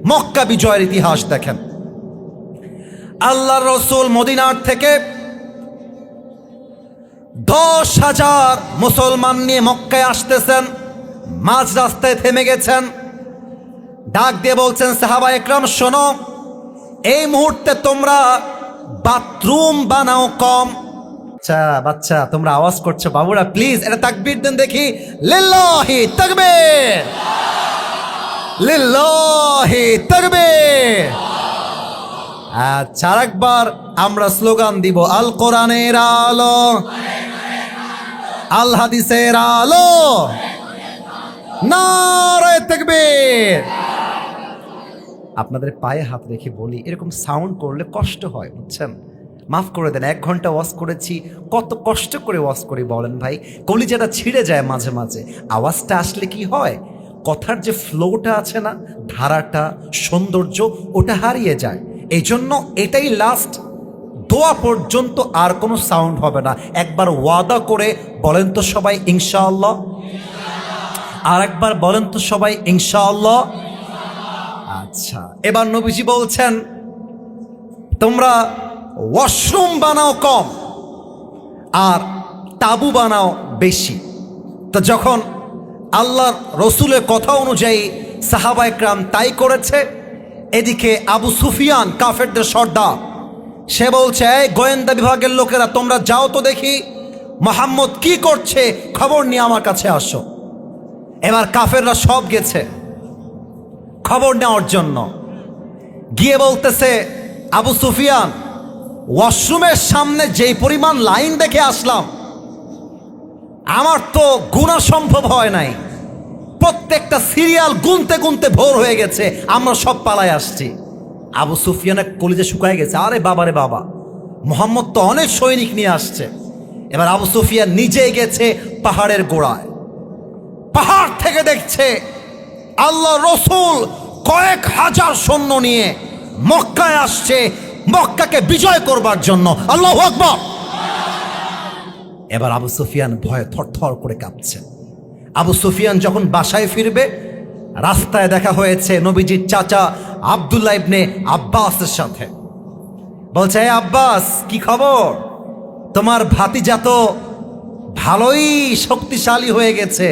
মক্কা বিজয়ের ইতিহাস দেখেন। আল্লাহর রাসূল মদিনার থেকে 10,000 মুসলমান নিয়ে মক্কায় আসতেছেন, মাঝ রাস্তায় থেমে গেছেন, ডাক দিয়ে বলছেন সাহাবা একরাম শোনো, এই মুহূর্তে তোমরা বাথরুম বানাও কম। বাচ্চা তোমরা আওয়াজ করছো, বাবুরা প্লিজ এটা তাকবীর দেন দেখি, লিল্লাহি তাকবীর, লিল্লাহি তাকবীর। আচ্ছা আরেকবার আমরা স্লোগান দিব, আল কোরআনের আলো, আল হাদিসের আলো, নারে তাকবীর। আপনাদের পায়ে হাত রেখে বলি, এরকম সাউন্ড করলে কষ্ট হয়, বুঝছেন? মাফ করে দেন, 1 ঘন্টা ওয়াজ করেছি, কত কষ্ট করে ওয়াজ করি বলেন ভাই, কলিজাটা ছিঁড়ে যায় মাঝে মাঝে। আওয়াজটা আসলে কি হয়, কথার যে ফ্লোটা আছে না, ধারাটা, সৌন্দর্য, ওটা হারিয়ে যায়। এই জন্য এটাই লাস্ট, দোয়া পর্যন্ত আর কোনো সাউন্ড হবে না। একবার ওয়াদা করে বলেন তো সবাই ইনশাআল্লাহ, আর একবার বলেন তো সবাই ইনশাআল্লাহ। আচ্ছা, এবার নবীজি বলছেন তোমরা ওয়াশরুম বানাও কম আর তাবু বানাও বেশি। তো যখন আল্লাহর রসুলের কথা অনুযায়ী সাহাবা একরাম তাই করেছে, এদিকে আবু সুফিয়ান কাফেরদের সর্দার, সে বলছে এই গোয়েন্দা বিভাগের লোকেরা তোমরা যাও তো দেখি মুহাম্মদ কি করছে, খবর নিয়ে আমার কাছে আসো। এবার কাফেররা সব গেছে খবর নেওয়ার জন্য, গিয়ে বলতেছে আবু সুফিয়ান ওয়াশরুমের সামনে যেই পরিমাণ লাইন দেখে আসলাম, আমার তো গুণা সম্ভব হয় নাই, প্রত্যেকটা সিরিয়াল গুনতে গুনতে ভোর হয়ে গেছে, আমরা সব পালায় আসছি। আবু সুফিয়ানের কলিজা শুকায় গেছে, আরে বাবা রে বাবা, মুহাম্মদ তো অনেক সৈনিক নিয়ে আসছে। এবার আবু সুফিয়ান নিজে গেছে পাহাড়ের গোড়ায়, পাহাড় থেকে দেখছে আল্লাহ রসুল কয়েক হাজার সৈন্য নিয়ে মক্কায় আসছে, মক্কাকে বিজয় করবার জন্য। আল্লাহু আকবার। এবার আবু সুফিয়ান ভয়ে থরথর করে কাঁপছে। আবু সুফিয়ান যখন বাসায় ফিরবে, রাস্তায় দেখা হয়েছে নবীজির চাচা আব্দুল্লাহ ইবনে আব্বাসের সাথে। বলছে এই আব্বাস, কি খবর? তোমার ভাতিজা তো ভালোই শক্তিশালী হয়ে গেছে,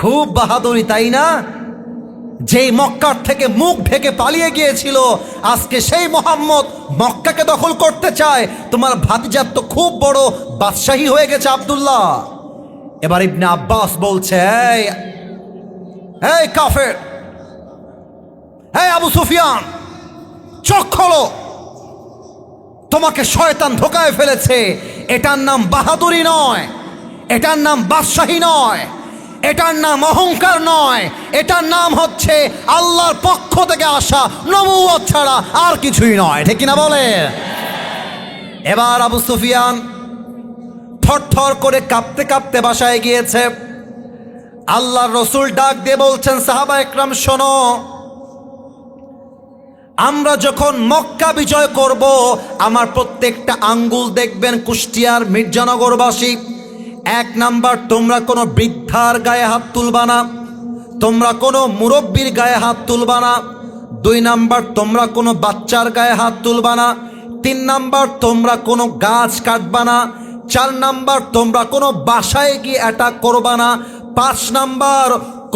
খুব বাহাদুরি তাই না? যেই মক্কার থেকে মুখ ঢেকে পালিয়ে গিয়েছিল, আজকে সেই মুহাম্মদ মক্কাকে দখল করতে চায়। তোমার ভাতিজার তো খুব বড় বাদশাহী হয়ে গেছে আব্দুল্লাহ। এবার ইবনে আব্বাস বলছে এই কাফের, এই আবু সুফিয়ান, চোখ খোলো, তোমাকে শয়তান ধোকায় ফেলেছে। এটার নাম বাহাদুরি নয়, এটার নাম বাদশাহী নয়, এটার নাম অহংকার নয়, এটার নাম হচ্ছে আল্লাহর পক্ষ থেকে আসা নবুয়ত ছাড়া আর কিছুই নয়। ঠিক কিনা বলে? এবার আবু সুফিয়ান থরথর করে কাঁপতে কাঁপতে বাসায় গিয়েছে। আল্লাহর রসুল ডাক দিয়ে বলছেন সাহাবা একরাম শোনো, আমরা যখন মক্কা বিজয় করব, আমার প্রত্যেকটা আঙ্গুল দেখবেন কুষ্টিয়ার মির্জানগরবাসী। 1 নাম্বার, তোমরা কোনো বৃদ্ধার গায়ে হাত তুলবা না, তোমরা কোনো মুরব্বীর গায়ে হাত তুলবা না। 2 নাম্বার, তোমরা কোনো বাচ্চার গায়ে হাত তুলবা না। 3 নাম্বার, তোমরা কোনো গাছ কাটবা না। 4 নাম্বার, তোমরা কোনো বাসায় গিয়ে অ্যাটাক করবা না। 5 নাম্বার,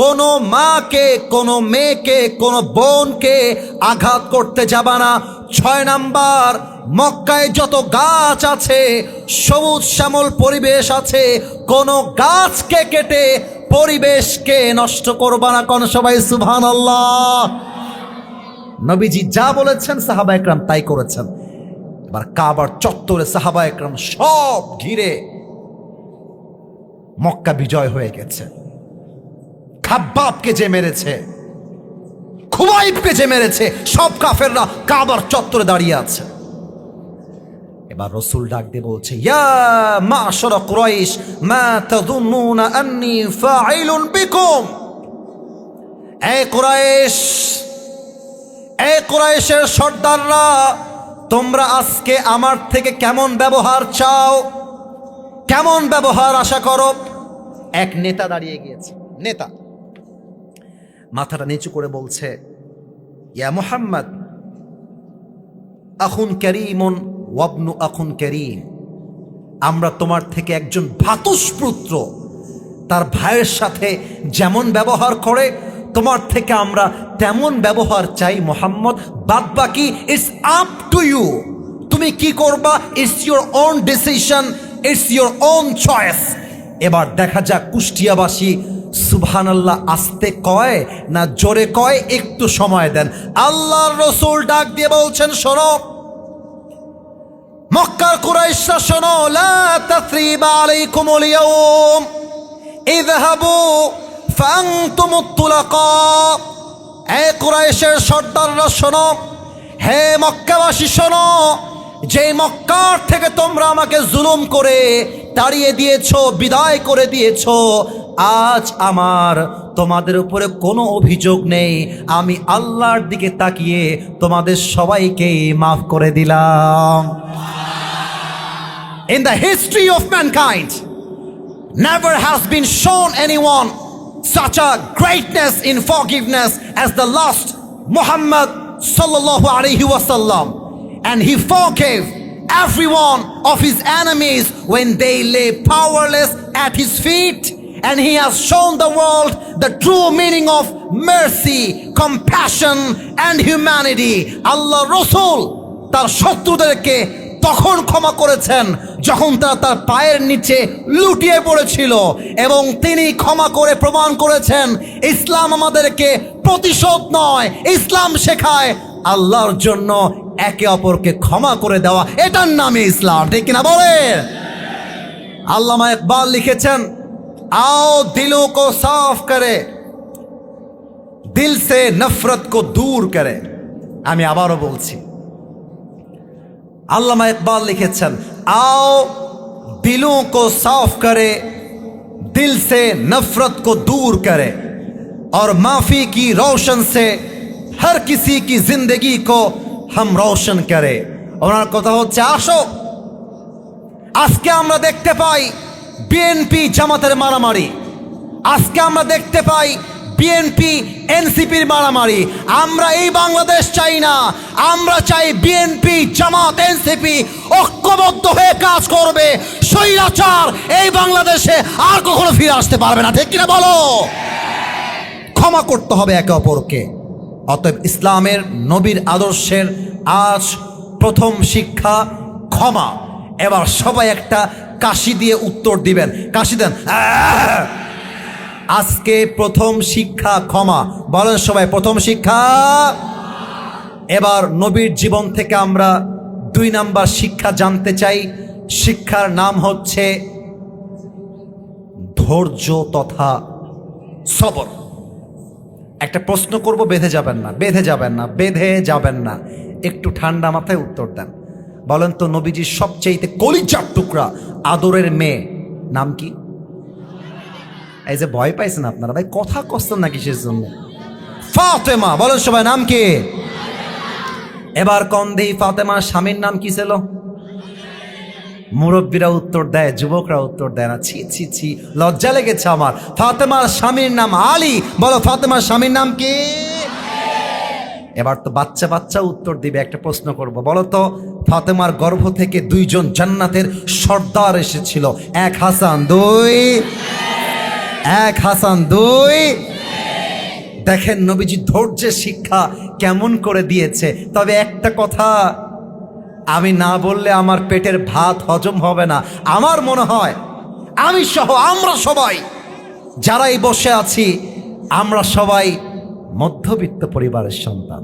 কোনো মাকে, কোনো মেয়েকে, কোনো বোনকে আঘাত করতে যাবা না। 6 নাম্বার, মক্কায় যত গাছ আছে, সবুজ শ্যামল পরিবেশ আছে, কোনো গাছকে কেটে পরিবেশকে নষ্ট করবা না। কোন সবাই সুবহানাল্লাহ। নবীজি যা বলেছেন সাহাবা একরাম তাই করেছেন। এবার কাবার চত্বরে সাহাবা একরাম সব ঘিরে মক্কা বিজয় হয়ে গেছে। খাব্বাবকে যে মেরেছে, খুবাইবকে যে মেরেছে, সব কাফেররা কাবার চত্বরে দাঁড়িয়ে আছে। এবার রসুল ডাক দিয়ে বলছে ইয়া মা'শারা কুরাইশ মা তাযুন্নুনা আন্নী ফাইলুন বিকুম। এই কুরাইশ, এই কুরাইশের সর্দাররা, তোমরা আজকে আমার থেকে কেমন ব্যবহার চাও, কেমন ব্যবহার আশা করো? এক নেতা দাঁড়িয়ে গিয়েছে, নেতা মাথাটা নিচু করে বলছে ইয়া মুহাম্মদ আখুন কারীমুন ওয়াবনু আখুন কারীম, আমরা তোমার থেকে একজন ভ্রাতুষ্পুত্র, তার ভাইয়ের সাথে যেমন ব্যবহার করে তোমার থেকে আমরা তেমন ব্যবহার চাই মুহাম্মদ। বাদ বাকি ইটস আপ টু ইউ, তুমি কি করবা it's your own decision, it's your own choice. এবার দেখা যাক কুষ্টিয়াবাসী সুবহানাল্লাহ আস্তে কয় না জোরে কয়, একটু সময় দেন। আল্লাহর রাসূল ডাক দিয়ে বলছেন, শোনো মক্কার কুরাইশরা, শোনো, লা তাসরিবা আলাইকুমুল ইয়াউম ইযহাবু ফাআনতুমুত তুলাকা। হে কুরাইশের সর্দাররা শোনো, হে মক্কাবাসী শোনো, যে মক্কার থেকে তোমরা আমাকে জুলুম করে তাড়িয়ে দিয়েছো, বিদায় করে দিয়েছো, আজ আমার তোমাদের উপরে কোনো অভিযোগ নেই। আমি আল্লাহর দিকে তাকিয়ে তোমাদের সবাইকে মাফ করে দিলাম। In the history of mankind, never has been shown anyone such a greatness in forgiveness as the last Muhammad sallallahu alaihi wasallam, and he forgave every one of his enemies when they lay powerless at his feet, and he has shown the world the true meaning of mercy, compassion and humanity. Allah Rasul তার শত্রুদেরকে তখন ক্ষমা করেছেন যখন তারা তার পায়ের নিচে লুটিয়ে পড়েছিল, এবং তিনি ক্ষমা করে প্রমাণ করেছেন ইসলাম আমাদেরকে প্রতিশোধ নয়, ইসলাম শেখায় আল্লাহর জন্য একে অপরকে ক্ষমা করে দেওয়া, এটার নামে ইসলাম। ঠিক কিনা বলেন? আল্লামা ইকবাল লিখেছেন, आओ दिलों को साफ करे, दिल से नफरत को दूर करे। আমি আবারও বলছি, আল্লামা ইকবাল লিখেছেন, आओ दिलों को साफ करे, दिल से नफरत को दूर करे, और माफी की रोशन से हर किसी की जिंदगी को हम रोशन करे। ওনার কথা হচ্ছে, আসো আজকে আমরা দেখতে পাই বিএনপি জামাতের মারামারি, আজকে আমরা দেখতে পাই বিএনপি এনসিপির মারামারি। আমরা এই বাংলাদেশ চাই না, আমরা চাই বিএনপি জামাত এনসিপি ঐক্যবদ্ধ হয়ে কাজ করবে। স্বৈরাচার এই বাংলাদেশে আর কখনো ফিরে আসতে পারবে না। ঠিক কিনা বলো? ক্ষমা করতে হবে একে অপরকে। অতএব ইসলামের নবীর আদর্শের আজ প্রথম শিক্ষা ক্ষমা। এবার সবাই একটা কাশি দিয়ে উত্তর দিবেন, কাশি দেন। আজকে প্রথম শিক্ষা ক্ষমা। বলেন সবাই, প্রথম শিক্ষা। এবার নবীর জীবন থেকে আমরা 2 নাম্বার শিক্ষা জানতে চাই। শিক্ষার নাম হচ্ছে ধৈর্য তথা সবর। একটা প্রশ্ন করব, বেঁধে যাবেন না, বেঁধে যাবেন না, বেঁধে যাবেন না, একটু ঠান্ডা মাথায় উত্তর দেন। বলেন তো নবীজির সবচেয়ে কলিজার টুকরা আদরের মেয়ে নাম কি? এই যে ভয় পাইছেন আপনারা, ভাই কথা কচ্ছেন না কিসের জন্য? ফাতেমা। বলেন সবাই, নাম কি? এবার কন দেই, ফাতেমার স্বামীর নাম কি ছিল? মুরব্বীরা উত্তর দেয়, যুবকরা উত্তর দেয় না। ছি ছি ছি, লজ্জা লেগেছে আমার। ফাতেমার স্বামীর নাম আলী। বলো, ফাতেমার স্বামীর নাম কি? এবার তো বাচ্চা বাচ্চা উত্তর দিবে। একটা প্রশ্ন করব, বলো তো ফাতেমার গর্ভ থেকে 2 জন জান্নাতের সর্দার এসেছিল, এক হাসান, 2 এক হাসান 2। দেখেন নবীজি ধৈর্যের শিক্ষা কেমন করে দিয়েছে। তবে একটা কথা আমি না বললে আমার পেটের ভাত হজম হবে না। আমার মনে হয় আমি সহ আমরা সবাই যারা এই বসে আছি, আমরা সবাই মধ্যবিত্ত পরিবারের সন্তান।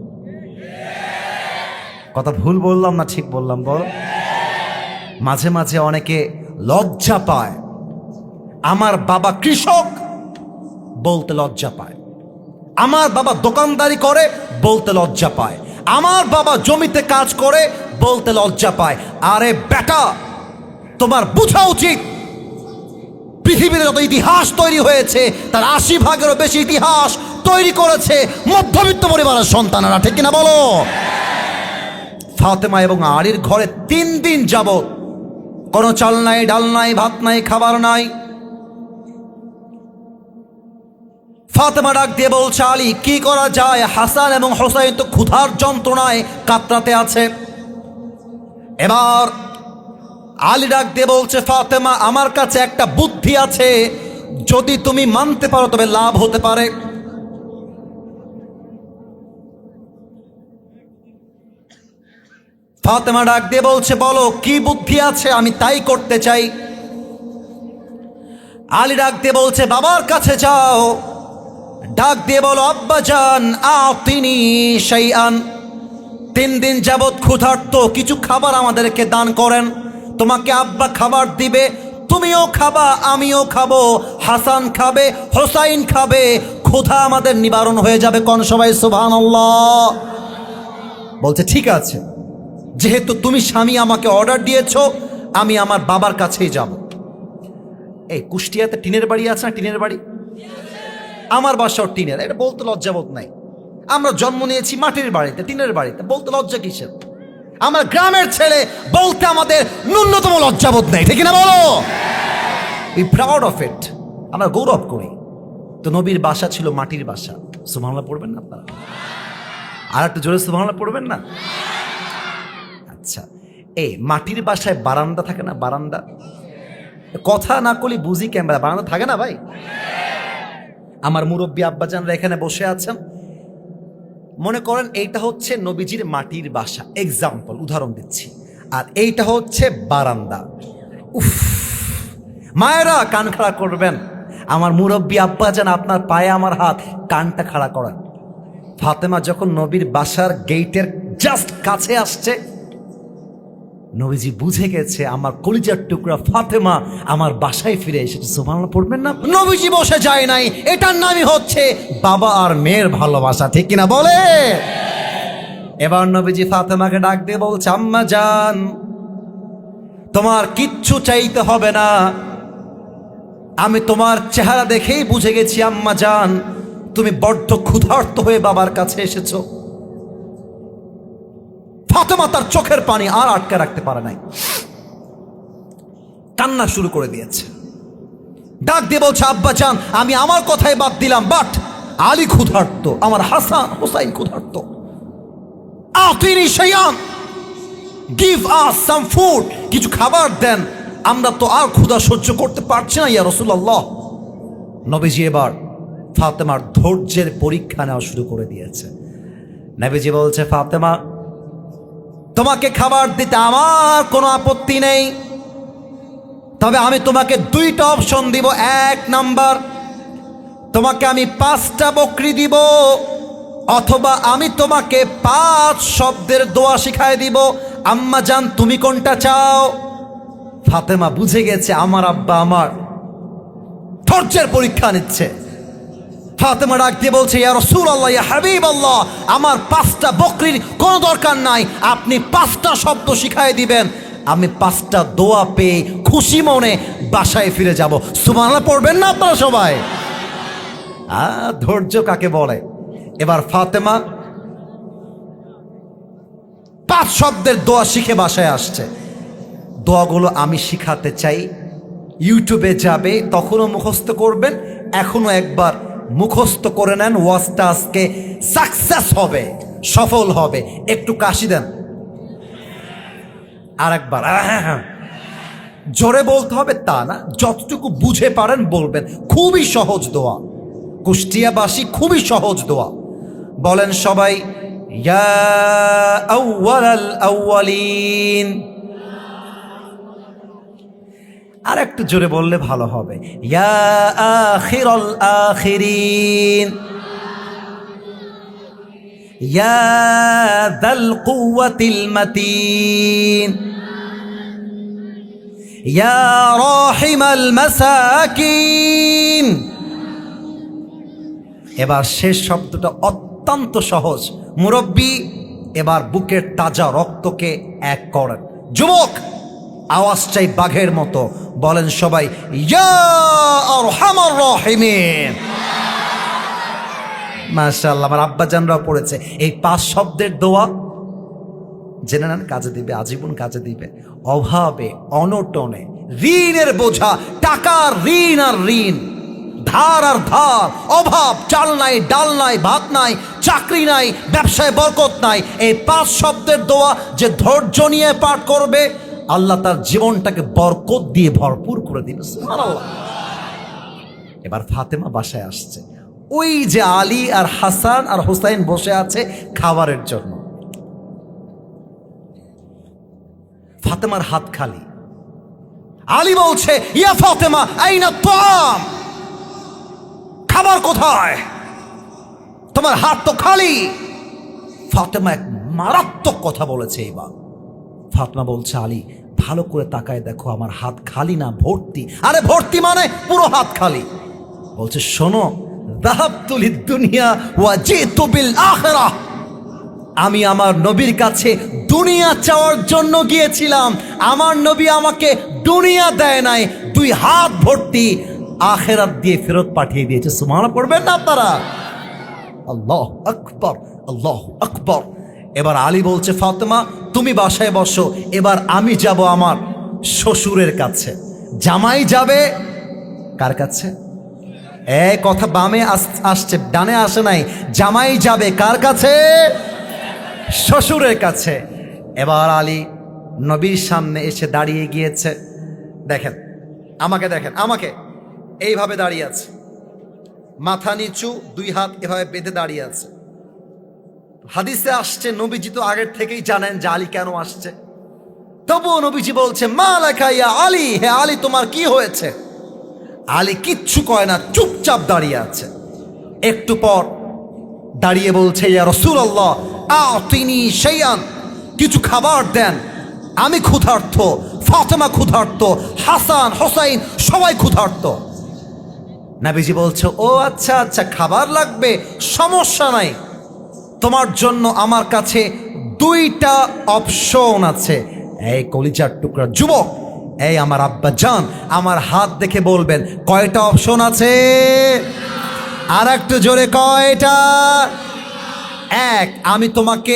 কথা ভুল বললাম না ঠিক বললাম? বল। মাঝে মাঝে অনেকে লজ্জা পায়, আমার বাবা কৃষক বলতে লজ্জা পায়, আমার বাবা দোকানদারি করে বলতে লজ্জা পায়, আমার বাবা জমিতে কাজ করে বলতে লজ্জা পায়। আরে বেটা, তোমার বোঝা উচিত পৃথিবীতে যত ইতিহাস তৈরি হয়েছে তার 80% বেশি ইতিহাস তৈরি করেছে মধ্যবিত্ত পরিবারের সন্তানেরা। ঠিক কিনা বলো? ফাতেমা এবং আলীর ঘরে 3 দিন যাবত কোনো চাল নাই, ডাল নাই, ভাত নাই, খাবার নাই। ফাতেমা ডাক দিয়ে বলছে, আলী কি করা যায়? হাসান এবং হোসাইন তো ক্ষুধার যন্ত্রণায় কাতরাতে আছে। এবার আলী ডাক দিয়ে বলছে, ফাতেমা আমার কাছে একটা বুদ্ধি আছে, যদি তুমি মানতে পারো তবে লাভ হতে পারে। ফাতেমা ডাক দিয়ে বলছে, বলো কি বুদ্ধি আছে, আমি তাই করতে চাই। আলী ডাক দিয়ে বলছে, বাবার কাছে যাও, ডাক দিয়ে বলো, আব্বাজান আতিনি শাইআন, 3 দিন যাবৎ ক্ষুধার্ত, কিছু খাবার আমাদেরকে দান করেন। তোমাকে আব্বা খাবার দিবে, তুমিও খাবা, আমিও খাবো, হাসান খাবে, হোসাইন খাবে, ক্ষুধা আমাদের নিবারণ হয়ে যাবে। কোন সবাই সুবহানাল্লাহ। বলছে ঠিক আছে, যেহেতু তুমি স্বামী আমাকে অর্ডার দিয়েছো, আমি আমার বাবার কাছেই যাব। এই কুষ্টিয়াতে টিনের বাড়ি আছে না? টিনের বাড়ি, আমার বাসাও টিনের। এটা বলতে লজ্জাবোধ নাই। আমরা জন্ম নিয়েছি মাটির বাড়িতে, টিনের বাড়িতে, বলতে লজ্জা কিসের? আমরা গ্রামের ছেলে, বলতে আমাদের ন্যূনতম লজ্জাবোধ নেই, ঠিক না বলো? উই প্রাউড অফ ইট, আমরা গৌরব করি। তো নবীর বাসা ছিল মাটির বাসা। সুবহানাল্লাহ পড়বেন না আপনারা? আর একটু জোরে সুবহানাল্লাহ পড়বেন না? আচ্ছা, এই মাটির বাসায় বারান্দা থাকে না? বারান্দা, কথা না করলে বুঝি ক্যামেরা, বারান্দা থাকে না ভাই? আমার মুরব্বী আব্বাজানরা এখানে বসে আছেন, মনে করেন এইটা হচ্ছে নবীজির মাটির বাসা, এক্সাম্পল, উদাহরণ দিচ্ছি, আর এইটা হচ্ছে বারান্দা। উফ, মায়েরা কান খাড়া করবেন। আমার মুরব্বী আব্বাজান, আপনার পায়ে আমার হাত, কানটা খাড়া করেন। ফাতেমা যখন নবীর বাসার গেটের জাস্ট কাছে আসছে, নবীজি বুঝে গেছে আমার কলিজার টুকরা ফাতেমা আমার বাসায় ফিরে এসেছে। সুবহানাল্লাহ পড়বেন না? নবীজি বসে যায় নাই, এটার নামই হচ্ছে বাবা আর মেয়ের ভালোবাসা, ঠিক কিনা বলে? এবার নবীজি ফাতেমাকে ডাক দিয়ে বলছে, আম্মা জান, তোমার কিচ্ছু চাইতে হবে না, আমি তোমার চেহারা দেখেই বুঝে গেছি আম্মা জান, তুমি বড্ড ক্ষুধার্ত হয়ে বাবার কাছে এসেছো। ফাতেমা তার চোখের পানি আর আটকে রাখতে পারে নাই, কান্না শুরু করে দিয়েছে। ডাক দিয়ে বলছে, আব্বা জান, আমি আমার কথাই বাদ দিলাম, বাট আলী ক্ষুধার্ত, আমার হাসান হোসাইন ক্ষুধার্ত। আতিনি শাইআন, গিভ আস সাম ফুড, কিছু খাবার দেন, আমরা তো আর ক্ষুধা সহ্য করতে পারছি না ইয়া রাসূলুল্লাহ। নবীজি এবার ফাতেমার ধৈর্যের পরীক্ষা নেওয়া শুরু করে দিয়েছে। নবীজি বলছে, ফাতেমা তোমাকে খাবার দিতে আমার কোনো আপত্তি নেই, তবে আমি তোমাকে 2টা অপশন দিব। 1 নাম্বার, তোমাকে আমি 5টা বকরি দিব, অথবা আমি তোমাকে 5 শব্দের দোয়া শিখায় দিব। আম্মা জান, তুমি কোনটা চাও? ফাতেমা বুঝে গেছে আমার আব্বা আমার ধৈর্যের পরীক্ষা নিচ্ছে। ফাতেমা ডাক দিয়ে বলছে, ইয়া রাসূলুল্লাহ, ইয়া হাবিবাল্লাহ, আমার 5টা বকরির কোনো দরকার নাই, আপনি 5টা শব্দ শিখায় দিবেন, আমি 5টা দোয়া পেয়ে খুশি মনে বাসায় ফিরে যাব। সুবহানাল্লাহ পড়বেন না আপনারা সবাই? ধৈর্য কাকে বলে? এবার ফাতেমা 5 শব্দের দোয়া শিখে বাসায় আসছে। দোয়াগুলো আমি শিখাতে চাই, ইউটিউবে যাবে, তখনও মুখস্থ করবেন, এখনো একবার মুখস্থ করে নেন, ওয়াজটা আজকে সাকসেস হবে, সফল হবে। একটু কাশি দেন, আর একবার জোরে বলতে হবে তা না, যতটুকু বুঝে পারেন বলবেন। খুবই সহজ দোয়া, কুষ্টিয়াবাসী, খুবই সহজ দোয়া। বলেন সবাই, ইয়া আউয়ালাল আউয়ালিন। আর একটু জোরে বললে ভালো হবে, ইয়া আখিরাল আখিরিন, ইয়া যাল কুওয়াতিল মাতিন, ইয়া রাহিমাল মাসাকিন। এবার শেষ শব্দটা অত্যন্ত সহজ। মুরব্বী, এবার বুকের তাজা রক্তকে এক করেন। যুবক, আওয়াজ চাই বাঘের মতো, বলেন সবাই, ইয়া আরহামার রাহিমিন। মাশাআল্লাহ, আমার আব্বাজানরাও পড়েছে। এই 5 শব্দের দোয়া জেনে নেন, কাজে দিবে, আজীবন কাজে দিবে। অভাবে, অনটনে, ঋণের বোঝা, টাকার ঋণ আর ঋণ, ধার আর ধার, অভাব, চাল নাই, ডাল নাই, ভাত নাই, চাকরি নাই, ব্যবসায় বরকত নাই। এই 5 শব্দের দোয়া যে ধৈর্য নিয়ে পাঠ করবে, আল্লাহ তার জীবনটাকে বরকত দিয়ে ভরপুর করে দিবে। সুবহানাল্লাহ। এবার ফাতেমা বাসায় আসছে, ওই যে আলী আর হাসান আর হুসাইন বসে আছে খাবারের জন্য। ফাতেমার হাত খালি। আলী বলছে, ইয়া ফাতেমা আইনা তাম, খাবার কোথায়? তোমার হাত তো খালি। ফাতেমা এক মারাত্মক কথা বলেছে এবার। ফাতেমা বলছে, আলী ভালো করে তাকায় দেখো, আমার হাত খালি না ভর্তি। আরে ভর্তি মানে পুরো হাত খালি। বলছে, শোনো, যাহাবতু লিদ-দুনিয়া ওয়া জিতু বিল আখিরাহ, আমি আমার নবীর কাছে দুনিয়া চাওয়ার জন্য গিয়েছিলাম, আমার নবী আমাকে দুনিয়া দেয় নাই, 2 হাত ভর্তি আখিরাত দিয়ে ফেরত পাঠিয়ে দিয়েছে। সুবহানাল্লাহ পড়বেন না আপনারা? আল্লাহু আকবার, আল্লাহু আকবার। এবার আলী বলছে, ফাতেমা তুমি বাসায় বসো, এবার আমি যাব আমার শ্বশুরের কাছে। জামাই যাবে কার কাছে? এই কথা বামে আসছে, ডানে আসে নাই। জামাই যাবে কার কাছে? শ্বশুরের কাছে। এবার আলী নবীর সামনে এসে দাঁড়িয়ে গিয়েছে। দেখেন আমাকে, দেখেন আমাকে, এইভাবে দাঁড়িয়ে আছে, মাথা নিচু, 2 হাত এভাবে বেঁধে দাঁড়িয়ে আছে। হাদিসে আসছে, নবীজি তো আগের থেকেই জানেন যে আলী কেন আসছে, তবুও নবীজি বলছে, মা লাকা ইয়া আলী, হে আলী তোমার কি হয়েছে? আলী কিচ্ছু কয় না, চুপচাপ দাঁড়িয়ে আছে। একটু পর দাঁড়িয়ে বলছে, ইয়া রাসূলুল্লাহ আতিনি শাইআন, কিছু খাবার দেন, আমি ক্ষুধার্ত, ফাতেমা ক্ষুধার্ত, হাসান হোসাইন সবাই ক্ষুধার্ত। নবীজি বলছে, ও আচ্ছা আচ্ছা, খাবার লাগবে, সমস্যা নাই, তোমার জন্য আমার কাছে 2টা অপশন আছে। এই কলিজার টুকরা যুবক, এই আমার আব্বা জান, আমার হাত দেখে বলবেন কয়টা অপশন আছে? আর একটু জোরে, কয়টা? 1, আমি তোমাকে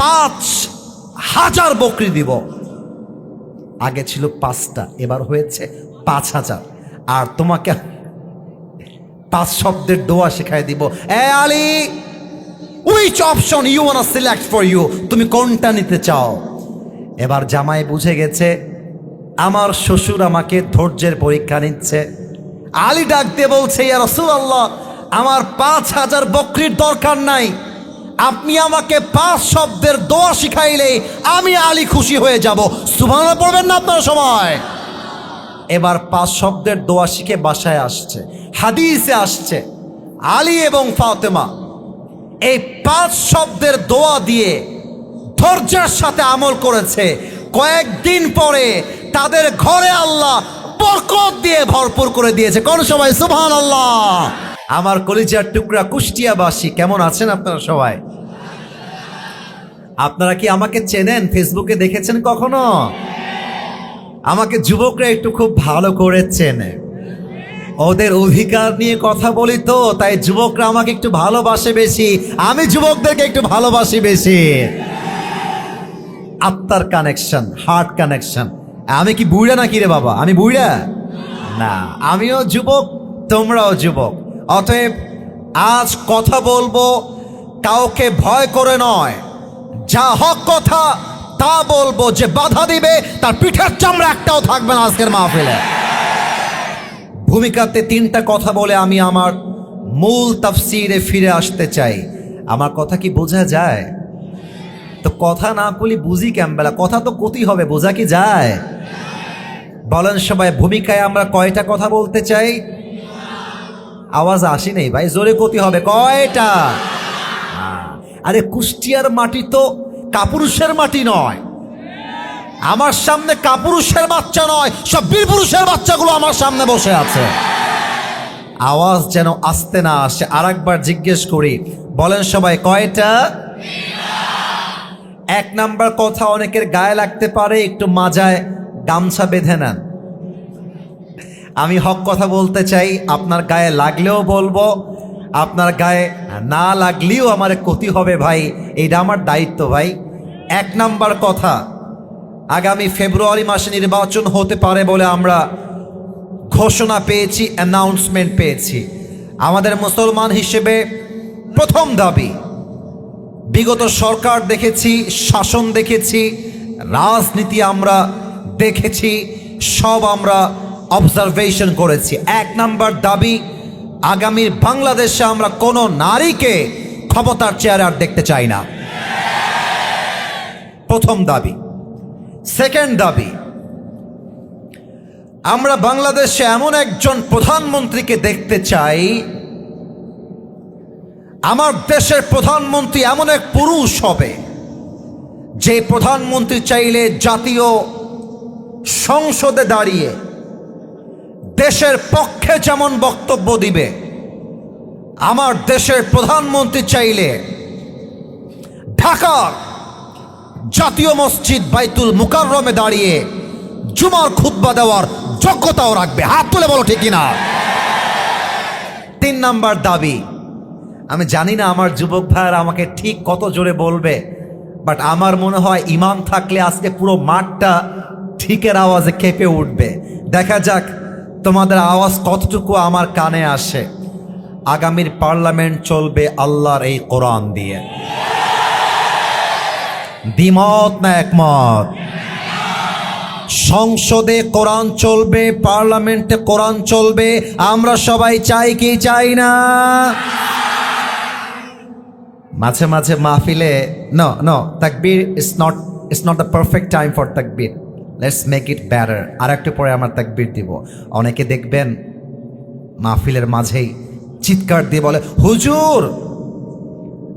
5000 বকরি দিব। আগে ছিল 5টা, এবার হয়েছে 5000। আর তোমাকে 5 শব্দের দোয়া শেখায় দিব। এ Ali, which option you wanna select for you? তুমি কোনটা নিতে চাও? এবার জামাই বুঝে গেছে আমার শ্বশুর আমাকে ধৈর্যের পরীক্ষা নিচ্ছে। আলী ডাক দিয়ে বলছে, ইয়া রাসূলুল্লাহ আমার 5000 বকরির দরকার নাই, আপনি আমাকে 5 শব্দের দোয়া শিখাইলে আমি আলী খুশি হয়ে যাব। সুবহানাল্লাহ পড়বেন না আপনার সময়? এবার 5 শব্দের দোয়া শিখে বাসায় আসছে। হাদিসে আসছে আলী এবং ফাতেমা এই 5 শব্দের দোয়া দিয়ে ধৈর্যের সাথে আমল করেছে। কয়েকদিন পরে তাদের ঘরে আল্লাহ বরকত দিয়ে ভরপুর করে দিয়েছে। কোন সবাই সুবহানাল্লাহ। আমার কলিজার টুকরা কুষ্টিয়াবাসী, কেমন আছেন আপনারা সবাই? আপনারা কি আমাকে চেনেন? ফেসবুকে দেখেছেন কখনো? আমাকে যুবকরা একটু খুব ভালো করে চেনে, ওদের অধিকার নিয়ে কথা বলি তো, তাই যুবকরা আমাকে একটু ভালোবাসে বেশি, আমি যুবকদেরকে একটু ভালোবাসি বেশি। আত্মার কানেকশন, হার্ট কানেকশন। আমি কি বুড়া নাকি রে বাবা? আমি বুড়া না, আমিও যুবক, তোমরাও যুবক। অতএব আজ কথা বলবো কাউকে ভয় করে নয়, যা হক কথা তা বলবো। যে বাধা দিবে তার পিঠের চামড়া একটাও থাকবে না আজকের মাহফিলে। ভূমিকাতে 3টা কথা বলে আমি আমার মূল তাফসিরে ফিরে আসতে চাই। আমার কথা কি বোঝা যায়? তো কথা না বলি বুঝি কেমবেলা? কথা তো কতি হবে, বোঝা কি যায়? বলেন সবাই, ভূমিকায় আমরা কয়টা কথা বলতে চাই? আওয়াজ আসি নেই ভাই, জোরে কতি হবে, কয়টা? আরে কুষ্টিয়ার মাটি তো কাপুরুষের মাটি নয়। আমার সামনে কাপুরুষের বাচ্চা নয়, সব বীর পুরুষের বাচ্চাগুলো আমার সামনে বসে আছে। আওয়াজ যেন আসতে না আসে। আরেকবার জিজ্ঞেস করি, বলেন সবাই কয়টা? 1 নাম্বার কথা অনেকের গায়ে লাগতে পারে, একটু মাজায় গামছা বেঁধে নেন। আমি হক কথা বলতে চাই, আপনার গায়ে লাগলেও বলবো, আপনার গায়ে না লাগলেও আমার ক্ষতি হবে ভাই, এইটা আমার দায়িত্ব ভাই। 1 নাম্বার কথা, আগামী ফেব্রুয়ারি মাসে নির্বাচন হতে পারে বলে আমরা ঘোষণা পেয়েছি, অ্যানাউন্সমেন্ট পেয়েছি। আমাদের মুসলমান হিসেবে প্রথম দাবি, বিগত সরকার দেখেছি, শাসন দেখেছি, রাজনীতি আমরা দেখেছি, সব আমরা অবজারভেশন করেছি। 1 নাম্বার দাবি, আগামীর বাংলাদেশে আমরা কোনো নারীকে ক্ষমতার চেয়ারে আর দেখতে চাই না, প্রথম দাবি। সেকেন্ড দাবি, আমরা বাংলাদেশে এমন একজন প্রধানমন্ত্রীকে দেখতে চাই, আমার দেশের প্রধানমন্ত্রী এমন এক পুরুষ হবে যে প্রধানমন্ত্রী চাইলে জাতীয় সংসদে দাঁড়িয়ে দেশের পক্ষে যেমন বক্তব্য দিবে, আমার দেশের প্রধানমন্ত্রী চাইলে ঢাকার জাতীয় মসজিদ বাইতুল মুকাররমে দাঁড়িয়ে জুমার খুতবা দেওয়ার যোগ্যতাও রাখবে। হাত তুলে বলো ঠিক কিনা। 3 নাম্বার দাবি, আমি জানি না আমার যুবক ভাইয়েরা আমাকে ঠিক কত জোরে বলবে, বাট আমার মনে হয় ইমাম থাকলে আজকে পুরো মাঠটা ঠিকের আওয়াজে কেঁপে উঠবে। দেখা যাক তোমাদের আওয়াজ কতটুকু আমার কানে আসে। আগামীর পার্লামেন্ট চলবে আল্লাহর এই কোরআন দিয়ে। দ্বিমত না একমত? সংসদে কোরআন চলবে, পার্লামেন্টে কোরআন চলবে, আমরা সবাই চাই কি চাই না? মাঝে মাঝে মাহফিলে নো তাকবীর it's not the perfect time for তাকবীর, লেটস মেক ইট বেটার। আর একটু পরে আমরা তাকবীর দিব। অনেকে দেখবেন মাহফিলের মাঝেই চিৎকার দিয়ে বলে, হুজুর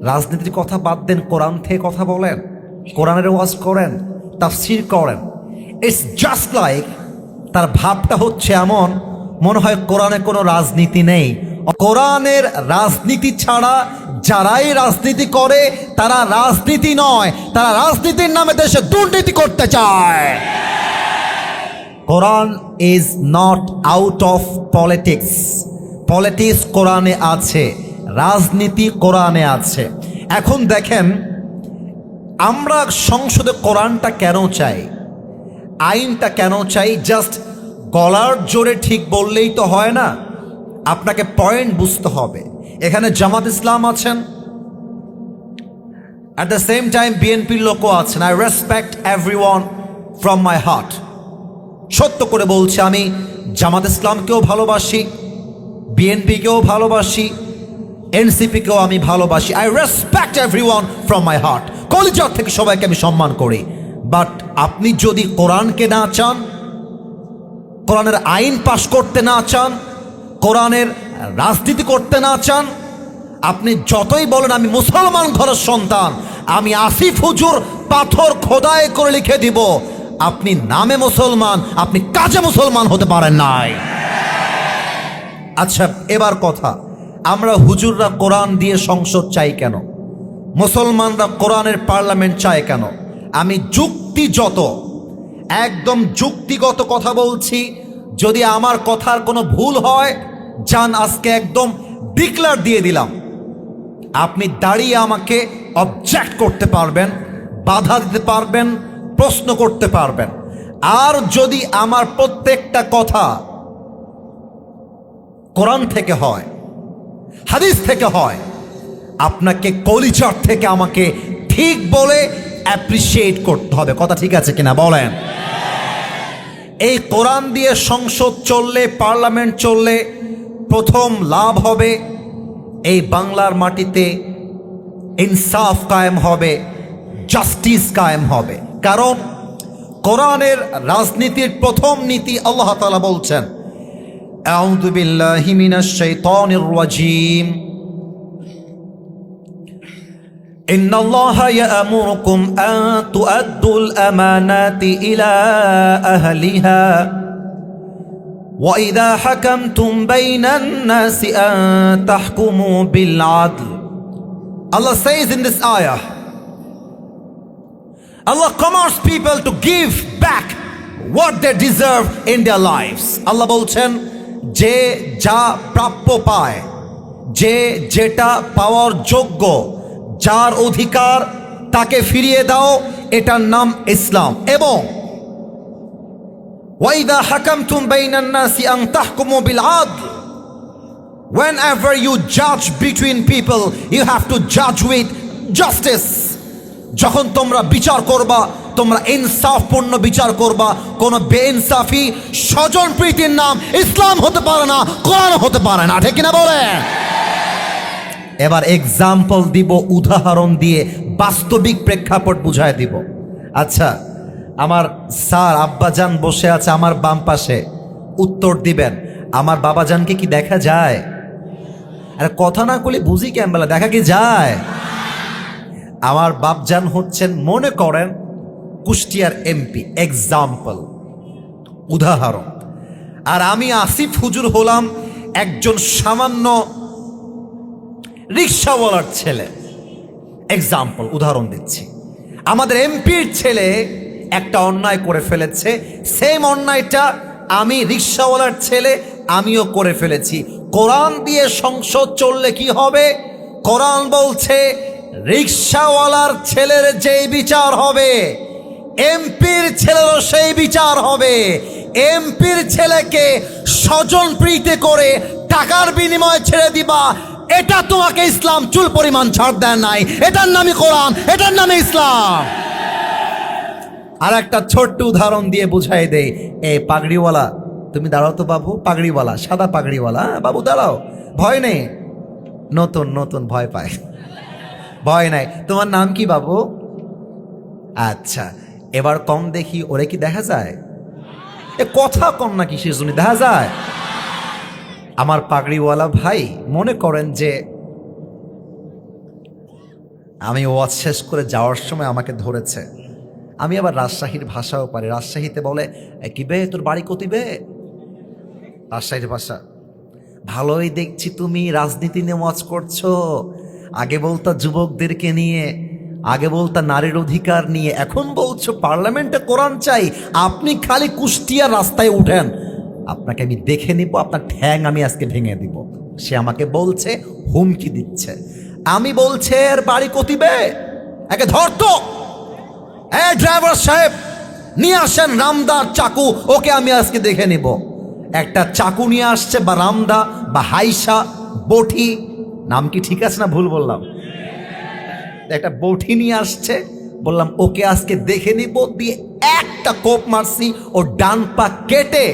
রাজনীতির কথা বাদ দেন, কোরআন থেকে কথা বলেন, কোরআনের ওয়াজ করেন, তাফসীর করেন। ইটস জাস্ট লাইক তার ভাবটা হচ্ছে এমন, মনে হয় কোরআনে কোনো রাজনীতি নেই। কোরআনের রাজনীতি ছাড়া যারাই রাজনীতি করে তারা রাজনীতি নয়, তারা রাজনীতির নামে দেশে দুর্নীতি করতে চায়। Quran is not out of politics. Politics কোরআনে আছে, রাজনীতি কোরআনে আছে। এখন দেখেন আমরা সংসদে কোরআনটা কেন চাই, আইনটা কেন চাই? জাস্ট গলার জোরে ঠিক বললেই তো হয় না, আপনাকে পয়েন্ট বুঝতে হবে। এখানে জামাত ইসলাম আছেন, অ্যাট দ্য সেম টাইম বিএনপির লোকও আছেন। I respect everyone from my heart. সত্য করে বলছি, আমি জামাত ইসলামকেও ভালোবাসি, বিএনপিকেও ভালোবাসি, এনসিপিকেও আমি ভালোবাসি। I respect everyone from my heart. কলিজার থেকে সবাইকে আমি সম্মান করি। বাট আপনি যদি কোরআনকে না চান, কোরআনের আইন পাশ করতে না চান, কোরআনের রাজনীতি করতে না চান, আপনি যতই বলেন আমি মুসলমান ঘরের সন্তান, আমি আসিফ হুজুর পাথর খোদাই করে লিখে দিব, আপনি নামে মুসলমান, আপনি কাজে মুসলমান হতে পারেন নাই। আচ্ছা এবার কথা, আমরা হুজুররা কোরআন দিয়ে সংসদ চাই কেন? মুসলমানরা কোরআনের পার্লামেন্ট চায় কেন? আমি একদম যুক্তিগত কথা বলছি। যদি আমার কথার কোনো ভুল হয়, জান আজকে একদম ডিক্লার দিয়ে দিলাম, আপনি দাঁড়িয়ে আমাকে অবজেক্ট করতে পারবেন, বাধা দিতে পারবেন, প্রশ্ন করতে পারবেন। আর যদি আমার প্রত্যেকটা কথা কোরআন থেকে হয়, হাদিস থেকে হয়, আপনাকে কলিজার থেকে আমাকে ঠিক বলে অ্যাপ্রিসিয়েট করতে হবে। কথা ঠিক আছে কিনা বলেন? এই কোরআন দিয়ে সংসদ চললে, পার্লামেন্ট চললে প্রথম লাভ হবে এই বাংলার মাটিতে ইনসাফ কায়েম হবে, জাস্টিস কায়েম হবে। কারণ কোরআনের রাজনীতির প্রথম নীতি আল্লাহ তাআলা বলছেন, আউযু বিল্লাহি মিনাশ শাইতানির রাজীম, ইন্নাল্লাহা ইয়া'মুরুকুম আন তু'আদ্দুল আমানাতি ইলা আহলিহা ওয়া ইযা হাকামতুম বাইনান নাসি আন তাহকুমু বিল আদল। Allah says in this ayah, Allah commands people to give back what they deserve in their lives. Allah বলছেন, যে যা প্রাপ্য পায়, যে যেটা পাওয়ার যোগ্য, যার অধিকার তাকে ফিরিয়ে দাও, এটার নাম ইসলাম। এবং وَإِذَا حَكَمْتُمْ بَيْنَ النَّاسِ أَن تَحْكُمُوا بِالْعَدْلِ. Whenever you judge between people, you have to judge with justice. যখন তোমরা বিচার করবা, তোমরা ইনসাফপূর্ণ বিচার করবা। কোন বেইনসাফি স্বজন প্রীতির নাম ইসলাম হতে পারে না, কোরআন হতে পারে না, ঠিক কিনা বলে? এবার এক্সাম্পল দিব, উদাহরণ দিয়ে বাস্তবিক প্রেক্ষাপট বুঝায় দিব। আচ্ছা, আমার স্যার আব্বাজান বসে আছে আমার বাম পাশে, উত্তর দিবেন আমার বাবাজানকে কি দেখা যায়? আরে কথা না বলে বুঝি কেমন, দেখা কি যায়? আমার বাপজান হচ্ছেন মনে করেন কুষ্টিয়ার এমপি, এক্সাম্পল, উদাহরণ। আর আমি আসিফ হুজুর হলাম একজন সামান্য রিক্সাওয়ালার ছেলে, এক্সাম্পল, উদাহরণ দিচ্ছি। আমাদের এমপির ছেলে একটা অন্যায় করে ফেলেছে, সেম অন্যায়টা আমি রিক্সাওয়ালার ছেলে আমিও করে ফেলেছি। কোরআন দিয়ে সংসদ চললে কি হবে? কোরআন বলছে রিক্সাওয়ালার ছেলের যেই বিচার হবে, এমপির ছেলেরও সেই বিচার হবে। এমপির ছেলেকে স্বজন প্রীতি করে টাকার বিনিময়ে ছেড়ে দিবা, এটা তোমাকে ইসলাম চুল পরিমাণ ছাড় দেয় নাই। এটার নামই কোরআন, এটার নামে ইসলাম। আর একটা ছোট্ট উদাহরণ দিয়ে বুঝাই দেই। এই পাগড়িওয়ালা, তুমি দাঁড়াও তো বাবু, পাগড়িওয়ালা, সাদা পাগড়িওয়ালা, বাবু দাঁড়াও, ভয় নেই। নতুন নতুন ভয় পায়, ভয় নাই। তোমার নাম কি বাবু? আচ্ছা, এবার কম দেখি, ওরে কি দেখা যায়? এ কথা কম না কিসের জন্য দেখা যায়? আমার পাগড়িওয়ালা ভাই মনে করেন যে আমি ওয়াজ শেষ করে যাওয়ার সময় আমাকে ধরেছে। আমি আবার রাজশাহীর ভাষাও পারি। রাজশাহীতে বলে কি বে, তোর বাড়ি কতিবে? রাজশাহীর ভাষা। ভালোই দেখছি তুমি রাজনীতি নিয়ে ওয়াজ করছো। আগে বলতা যুবকদেরকে নিয়ে, আগে বলতা নারীর অধিকার নিয়ে, এখন বলছো পার্লামেন্টে কোরআন চাই। আপনি খালি কুষ্টিয়া রাস্তায় উঠেন, আপনাকে আমি দেখে নিব, আপনার ঠ্যাং আমি আজকে ভেঙে দিব। সে আমাকে বলছে, হুমকি দিচ্ছে। আমি বলছে এর বাড়ি কতিবে, একে ধরতো, ড্রাইভার সাহেব নিয়ে আসেন রামদার চাকু, ওকে আমি আজকে দেখে নিব। একটা চাকু নিয়ে আসছে, বা রামদা বা হাইসা বটি, নাম কি ঠিক আছে না ভুল বললাম? একটা বটি নিয়ে আসছে, বললাম ওকে আজকে দেখে নিব। দিয়ে একটা কোপ মারছি, ও ডান পা কেটে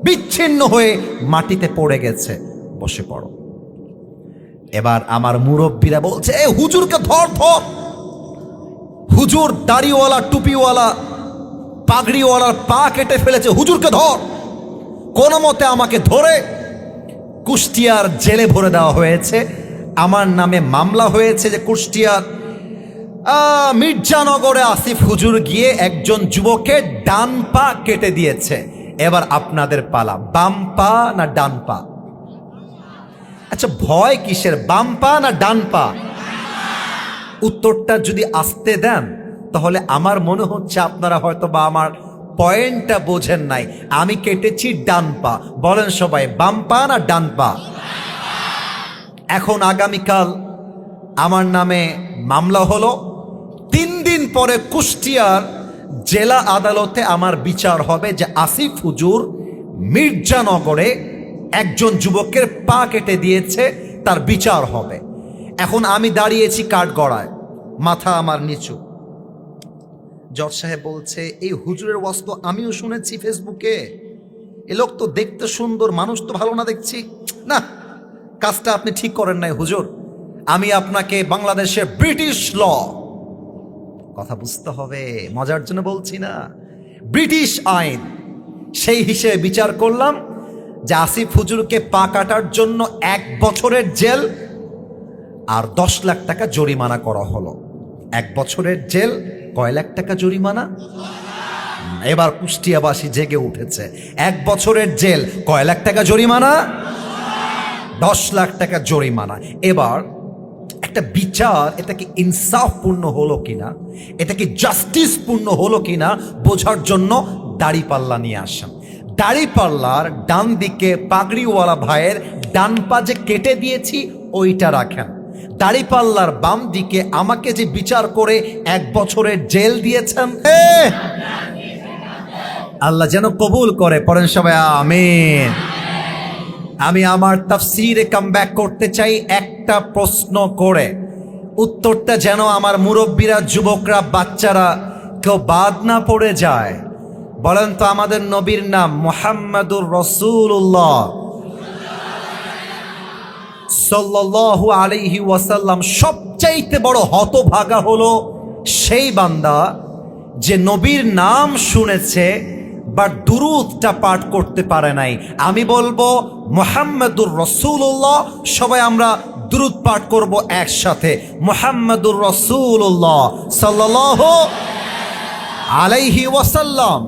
বিচ্ছিন্ন হয়ে মাটিতে পড়ে গেছে। বসে পড়ো। এবার আমার মুরব্বীরা বলছে এ হুজুরকে ধর ধর। হুজুর দাড়িওয়ালা, টুপিওয়ালা, পাগড়িওয়ালার পা কেটে ফেলেছে, হুজুরকে ধর। কোন মতে আমাকে ধরে কুষ্টিয়ার জেলে ভরে দেওয়া হয়েছে। আমার নামে মামলা হয়েছে যে কুষ্টিয়ার মির্জানগরে আসিফ হুজুর গিয়ে একজন যুবকের ডান পা কেটে দিয়েছে। এবার আপনাদের পালা, বাম পা না ডান পা? আচ্ছা, ভয় কিসের, বাম পা না ডান পা? উত্তরটা যদি আসতে দেন তাহলে আমার মনে হচ্ছে আপনারা হয়তো বা আমার পয়েন্টটা বোঝেন নাই। আমি কেটেছি ডান পা। বলেন সবাই, বাম পা না ডান পা? এখন আগামীকাল আমার নামে মামলা হলো। 3 দিন পরে কুষ্টিয়ার জেলা আদালতে আমার বিচার হবে যে আসিফ হুজুর মির্জানগরে একজন যুবকের পা কেটে দিয়েছে, তার বিচার হবে। এখন আমি দাঁড়িয়েছি কাঠগড়ায়, মাথা আমার নিচু। জজ সাহেব বলছে এই হুজুরের ওয়াজ তো আমিও শুনেছি ফেসবুকে, এ লোক তো দেখতে সুন্দর, মানুষ তো ভালো না দেখছি। না, কাজটা আপনি ঠিক করেন নাই হুজুর। আমি আপনাকে বাংলাদেশের ব্রিটিশ ল, কথা বুঝতে হবে, মজার জন্য বলছি না, ব্রিটিশ আইন, সেই হিসেবে বিচার করলাম যে আসিফ হুজুরকে পা কাটার জন্য 1 বছরের জেল আর 10 লাখ টাকা জরিমানা করা হলো। 1 বছরের জেল, কয় লাখ টাকা জরিমানা? এবার কুষ্টিয়াবাসী জেগে উঠেছে। 1 বছরের জেল, কয় লাখ টাকা জরিমানা? 10 লাখ টাকা জরিমানা। এবার একটা বিচার, এটা কি ইনসাফপূর্ণ হলো কিনা, এটা কি জাস্টিসপূর্ণ হলো কিনা বোঝার জন্য দাড়িপাল্লা নিয়ে আসেন। দাড়িপাল্লার ডান দিকে পাগড়িওয়ালা ভাইয়ের ডান পা যে কেটে দিয়েছি ওইটা রাখেন। দাড়িপাল্লার বাম দিকে আমাকে যে বিচার করে 1 বছরের জেল দিয়েছেন, আল্লাহ যেন কবুল করে, পড়েন সবাই আমিন। আমি আমার তাফসীরে কামব্যাক করতে চাই একটা প্রশ্ন করে, উত্তরটা যেন আমার মুরব্বীরা, যুবকরা, বাচ্চারা কেউ বাদ না পড়ে যায়। বলেন তো আমাদের নবীর নাম মুহাম্মাদুর রাসূলুল্লাহ সাল্লাল্লাহু আলাইহি ওয়াসাল্লাম। সবচাইতে বড় হতভাগা হলো সেই বান্দা যে নবীর নাম শুনেছে বাট দুরূদটা পাঠ করতে পারে নাই। আমি বলবো মুহাম্মাদুর রাসূলুল্লাহ, সবাই আমরা দুরূদ পাঠ করব একসাথে। মুহাম্মাদুর রাসূলুল্লাহ সাল্লাল্লাহু আলাইহি ওয়াসাল্লাম।